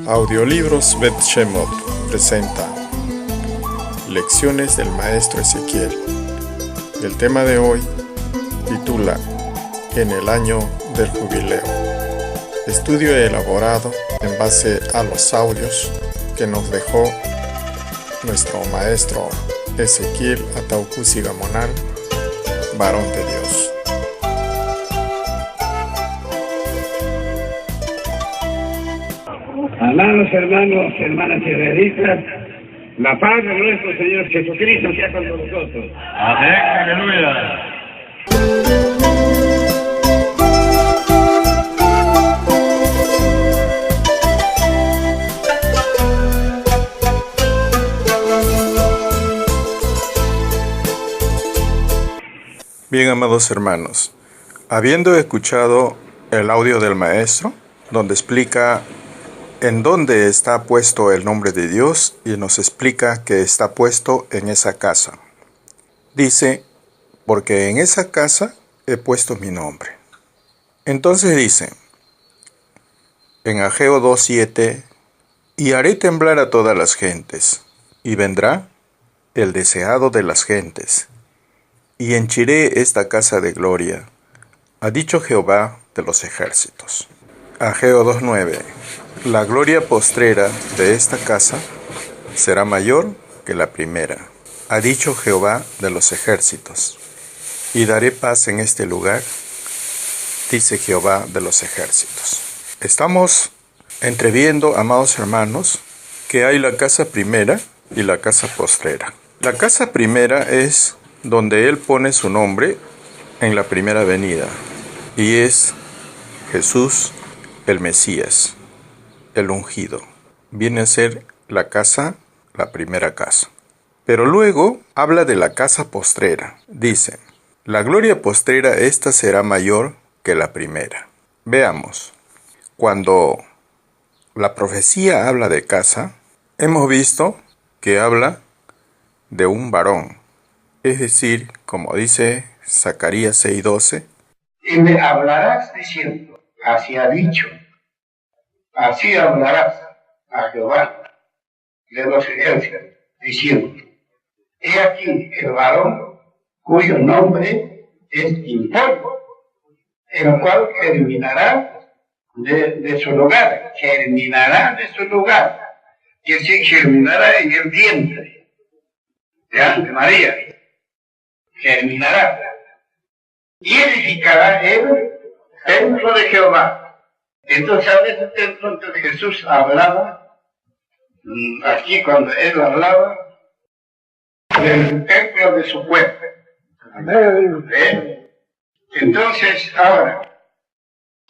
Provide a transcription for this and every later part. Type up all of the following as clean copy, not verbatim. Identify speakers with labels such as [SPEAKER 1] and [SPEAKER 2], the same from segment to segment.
[SPEAKER 1] Audiolibros Bet Shemot presenta Lecciones del Maestro Ezequiel. El tema de hoy titula En el año del jubileo. Estudio elaborado en base a los audios que nos dejó nuestro maestro Ezequiel Ataucusi Gamonal, varón de Dios.
[SPEAKER 2] Amados hermanos, hermanas israelitas, la paz de nuestro Señor Jesucristo sea con nosotros.
[SPEAKER 3] Amén, aleluya.
[SPEAKER 1] Bien, amados hermanos, habiendo escuchado el audio del maestro, donde explica en dónde está puesto el nombre de Dios y nos explica que está puesto en esa casa. Dice, porque en esa casa he puesto mi nombre. Entonces dice, en Ageo 2:7, y haré temblar a todas las gentes, y vendrá el deseado de las gentes, y henchiré esta casa de gloria, ha dicho Jehová de los ejércitos. Ageo 2:9. La gloria postrera de esta casa será mayor que la primera, ha dicho Jehová de los ejércitos. Y daré paz en este lugar, dice Jehová de los ejércitos. Estamos entreviendo, amados hermanos, que hay la casa primera y la casa postrera. La casa primera es donde Él pone su nombre en la primera venida, y es Jesús el Mesías, el ungido. Viene a ser la casa, la primera casa. Pero luego habla de la casa postrera. Dice, la gloria postrera esta será mayor que la primera. Veamos, cuando la profecía habla de casa, hemos visto que habla de un varón. Es decir, como dice Zacarías 6:12,
[SPEAKER 2] Y me hablarás diciendo, así ha dicho, así hablarás a Jehová de los ejércitos, diciendo, he aquí el varón cuyo nombre es Impolvo, el cual germinará de su lugar, germinará de su lugar, que se germinará en el vientre de María, germinará, y edificará el templo de Jehová. Entonces a ese templo entonces Jesús hablaba, aquí cuando Él hablaba, del templo de su cuerpo. Entonces ahora,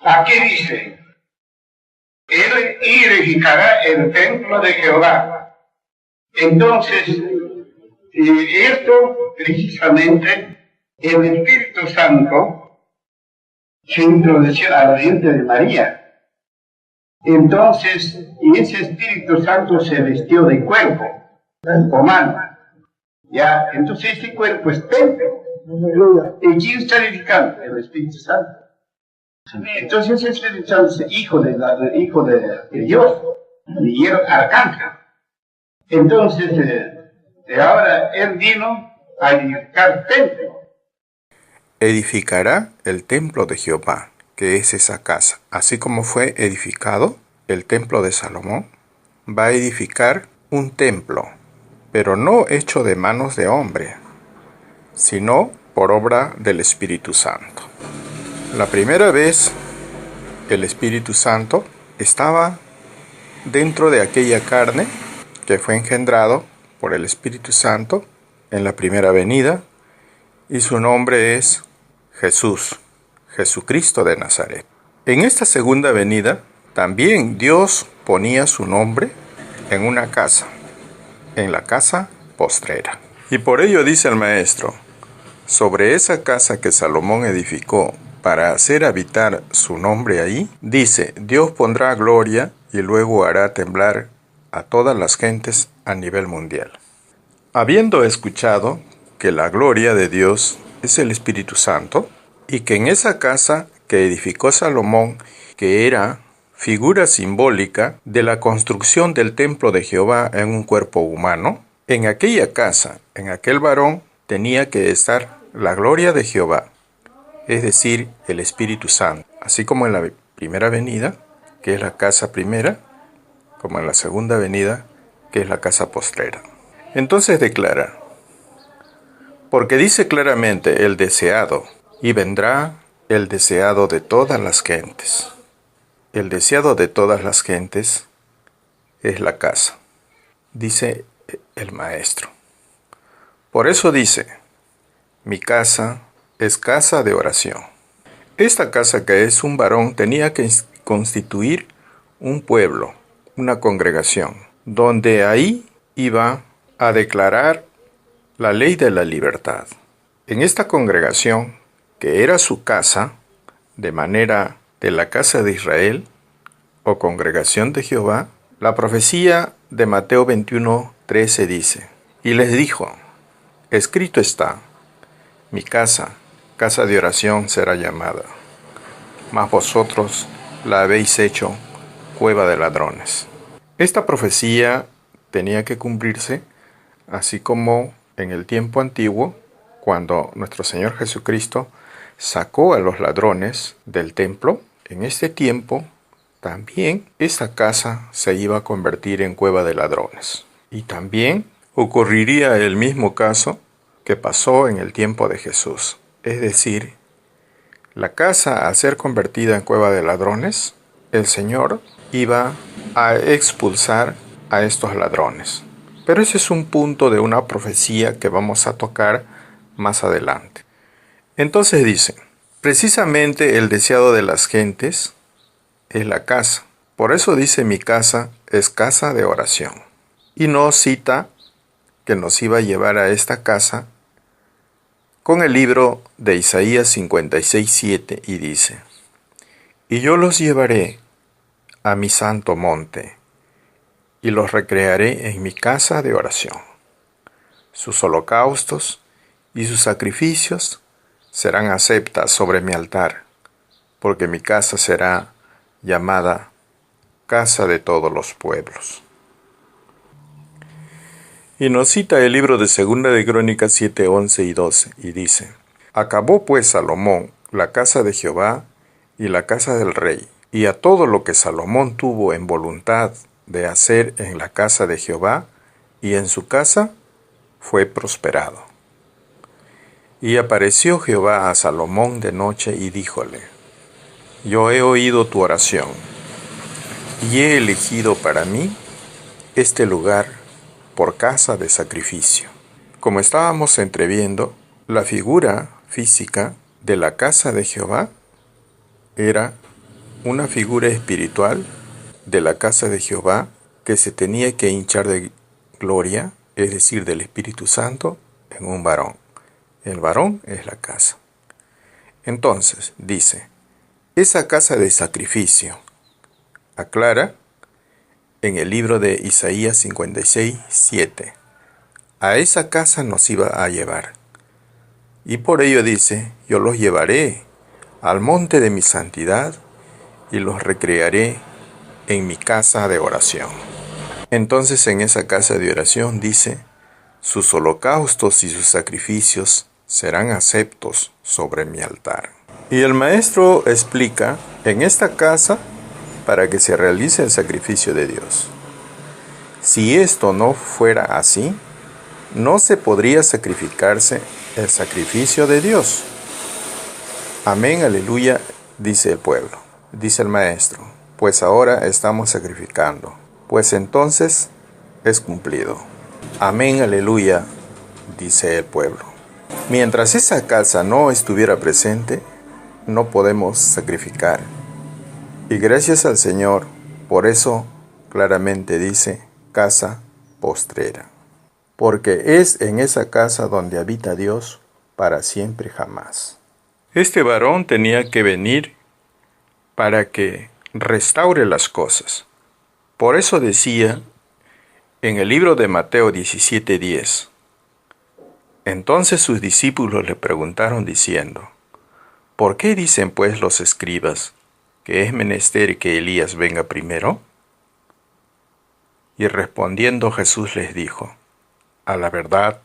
[SPEAKER 2] aquí dice, Él edificará el templo de Jehová. Entonces, esto precisamente, el Espíritu Santo se introdució a la vientre de María. Entonces, y ese Espíritu Santo se vistió de cuerpo humano. Ya, entonces este cuerpo es templo. ¿Y quién está edificando? El Espíritu Santo. Entonces el Espíritu Santo es hijo de Dios y el arcángel. Entonces, ahora Él vino a edificar templo.
[SPEAKER 1] edificará el templo de Jehová, que es esa casa. Así como fue edificado el templo de Salomón, va a edificar un templo, pero no hecho de manos de hombre, sino por obra del Espíritu Santo. La primera vez el Espíritu Santo estaba dentro de aquella carne que fue engendrado por el Espíritu Santo en la primera venida, y su nombre es Jesús, Jesucristo de Nazaret. En esta segunda venida, también Dios ponía su nombre en una casa, en la casa postrera. Y por ello dice el maestro, sobre esa casa que Salomón edificó para hacer habitar su nombre ahí, dice, Dios pondrá gloria y luego hará temblar a todas las gentes a nivel mundial. Habiendo escuchado que la gloria de Dios es el Espíritu Santo, y que en esa casa que edificó Salomón, que era figura simbólica de la construcción del templo de Jehová en un cuerpo humano. En aquella casa, en aquel varón, tenía que estar la gloria de Jehová, es decir, el Espíritu Santo, así como en la primera venida, que es la casa primera, como en la segunda venida, que es la casa postrera. Entonces declara, porque dice claramente el deseado, y vendrá el deseado de todas las gentes. El deseado de todas las gentes es la casa, dice el maestro. Por eso dice, mi casa es casa de oración. Esta casa, que es un varón, tenía que constituir un pueblo, una congregación, donde ahí iba a declarar la ley de la libertad. En esta congregación, que era su casa, de manera de la casa de Israel, o congregación de Jehová, la profecía de Mateo 21:13 dice, y les dijo, escrito está, mi casa, casa de oración será llamada, mas vosotros la habéis hecho cueva de ladrones. Esta profecía tenía que cumplirse, así como en el tiempo antiguo, cuando nuestro Señor Jesucristo sacó a los ladrones del templo. En este tiempo también esta casa se iba a convertir en cueva de ladrones. Y también ocurriría el mismo caso que pasó en el tiempo de Jesús. Es decir, la casa, al ser convertida en cueva de ladrones, el Señor iba a expulsar a estos ladrones. Pero ese es un punto de una profecía que vamos a tocar más adelante. Entonces dice, precisamente el deseado de las gentes es la casa. Por eso dice, mi casa es casa de oración. Y nos cita que nos iba a llevar a esta casa con el libro de Isaías 56:7 y dice, y yo los llevaré a mi santo monte y los recrearé en mi casa de oración. Sus holocaustos y sus sacrificios serán aceptas sobre mi altar, porque mi casa será llamada casa de todos los pueblos. Y nos cita el libro de Segunda de Crónicas 7:11 y 12, y dice, acabó pues Salomón la casa de Jehová y la casa del rey, y a todo lo que Salomón tuvo en voluntad de hacer en la casa de Jehová y en su casa, fue prosperado. Y apareció Jehová a Salomón de noche y díjole, yo he oído tu oración, y he elegido para mí este lugar por casa de sacrificio. Como estábamos entreviendo, la figura física de la casa de Jehová era una figura espiritual de la casa de Jehová que se tenía que hinchar de gloria, es decir, del Espíritu Santo, en un varón. El varón es la casa. Entonces, dice, esa casa de sacrificio, aclara en el libro de Isaías 56:7, a esa casa nos iba a llevar. Y por ello dice, yo los llevaré al monte de mi santidad y los recrearé en mi casa de oración. Entonces en esa casa de oración dice, sus holocaustos y sus sacrificios serán aceptos sobre mi altar. Y el maestro explica, en esta casa, para que se realice el sacrificio de Dios. Si esto no fuera así, no se podría sacrificarse el sacrificio de Dios. Amén, aleluya, dice el pueblo. Dice el maestro, pues ahora estamos sacrificando, pues entonces es cumplido. Amén, aleluya, dice el pueblo. Mientras esa casa no estuviera presente, no podemos sacrificar. Y gracias al Señor, por eso claramente dice casa postrera. Porque es en esa casa donde habita Dios para siempre jamás. Este varón tenía que venir para que restaure las cosas. Por eso decía en el libro de Mateo 17:10, entonces sus discípulos le preguntaron diciendo, ¿por qué dicen pues los escribas que es menester que Elías venga primero? Y respondiendo Jesús les dijo: a la verdad,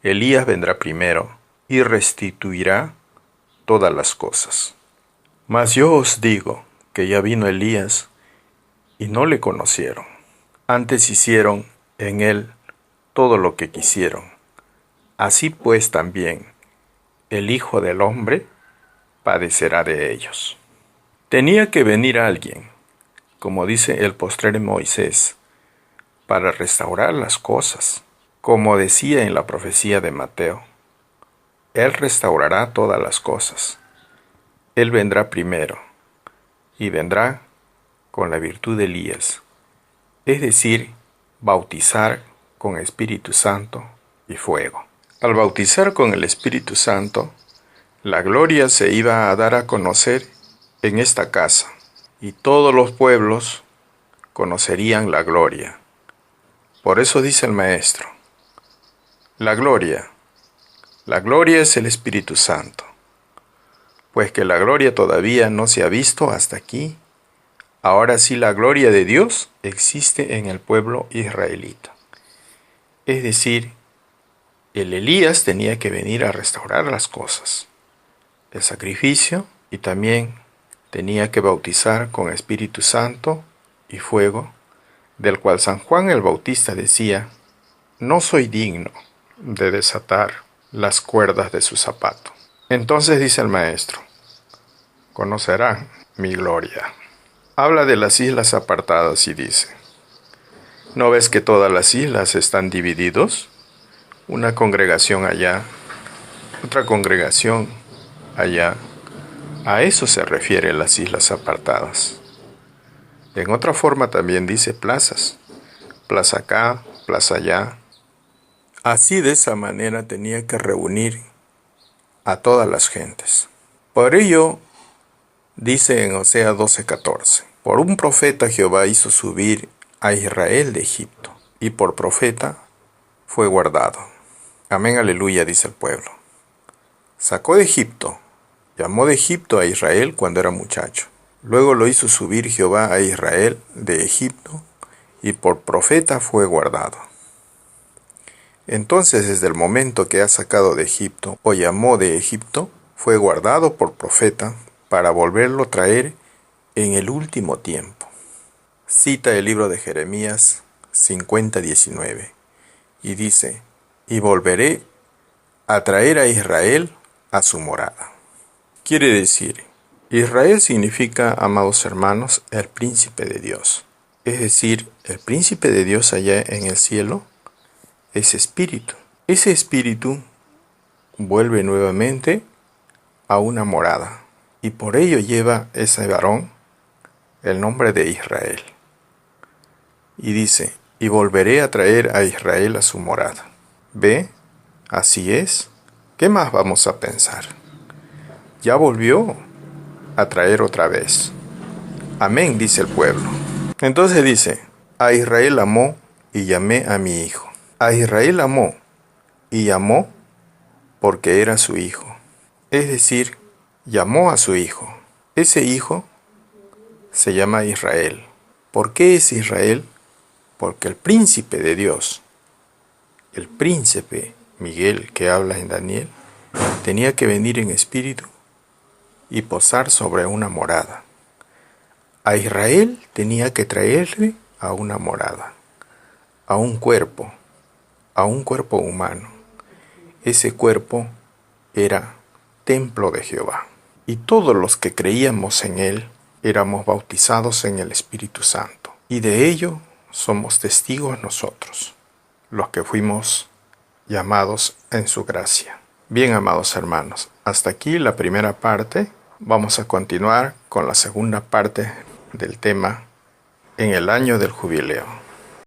[SPEAKER 1] Elías vendrá primero y restituirá todas las cosas. Mas yo os digo que ya vino Elías y no le conocieron. Antes hicieron en él todo lo que quisieron. Así pues también el Hijo del Hombre padecerá de ellos. Tenía que venir alguien, como dice el postrer Moisés, para restaurar las cosas, como decía en la profecía de Mateo. Él restaurará todas las cosas. Él vendrá primero, y vendrá con la virtud de Elías, es decir, bautizar con Espíritu Santo y fuego. Al bautizar con el Espíritu Santo, la gloria se iba a dar a conocer en esta casa, y todos los pueblos conocerían la gloria. Por eso dice el Maestro, la gloria es el Espíritu Santo, pues que la gloria todavía no se ha visto hasta aquí. Ahora sí la gloria de Dios existe en el pueblo israelita. Es decir, el Elías tenía que venir a restaurar las cosas, el sacrificio, y también tenía que bautizar con Espíritu Santo y fuego, del cual San Juan el Bautista decía: no soy digno de desatar las cuerdas de su zapato. Entonces dice el Maestro: conocerán mi gloria. Habla de las islas apartadas y dice: ¿no ves que todas las islas están divididos? Una congregación allá, otra congregación allá. A eso se refiere las islas apartadas. En otra forma también dice plazas, plaza acá, plaza allá. Así, de esa manera tenía que reunir a todas las gentes. Por ello, dice en Osea 12:14, por un profeta Jehová hizo subir a Israel de Egipto, y por profeta fue guardado. Amén, aleluya, dice el pueblo. Sacó de Egipto, llamó de Egipto a Israel cuando era muchacho. Luego lo hizo subir Jehová a Israel de Egipto, y por profeta fue guardado. Entonces, desde el momento que ha sacado de Egipto, o llamó de Egipto, fue guardado por profeta para volverlo a traer en el último tiempo. Cita el libro de Jeremías 50:19 y dice: y volveré a traer a Israel a su morada. Quiere decir, Israel significa, amados hermanos, el príncipe de Dios. Es decir, el príncipe de Dios allá en el cielo es espíritu. Ese espíritu vuelve nuevamente a una morada, y por ello lleva ese varón el nombre de Israel. Y dice: y volveré a traer a Israel a su morada. ¿Ve? Así es. ¿Qué más vamos a pensar? Ya volvió a traer otra vez. Amén, dice el pueblo. Entonces dice: a Israel amó y llamé a mi hijo. A Israel amó y llamó porque era su hijo. Es decir, llamó a su hijo. Ese hijo se llama Israel. ¿Por qué es Israel? Porque el príncipe de Dios, el príncipe Miguel que habla en Daniel, tenía que venir en espíritu y posar sobre una morada. A Israel tenía que traerle a una morada, a un cuerpo humano. Ese cuerpo era templo de Jehová. Y todos los que creíamos en él éramos bautizados en el Espíritu Santo. Y de ello somos testigos nosotros, los que fuimos llamados en su gracia. Bien, amados hermanos, hasta aquí la primera parte. Vamos a continuar con la segunda parte del tema en el año del jubileo.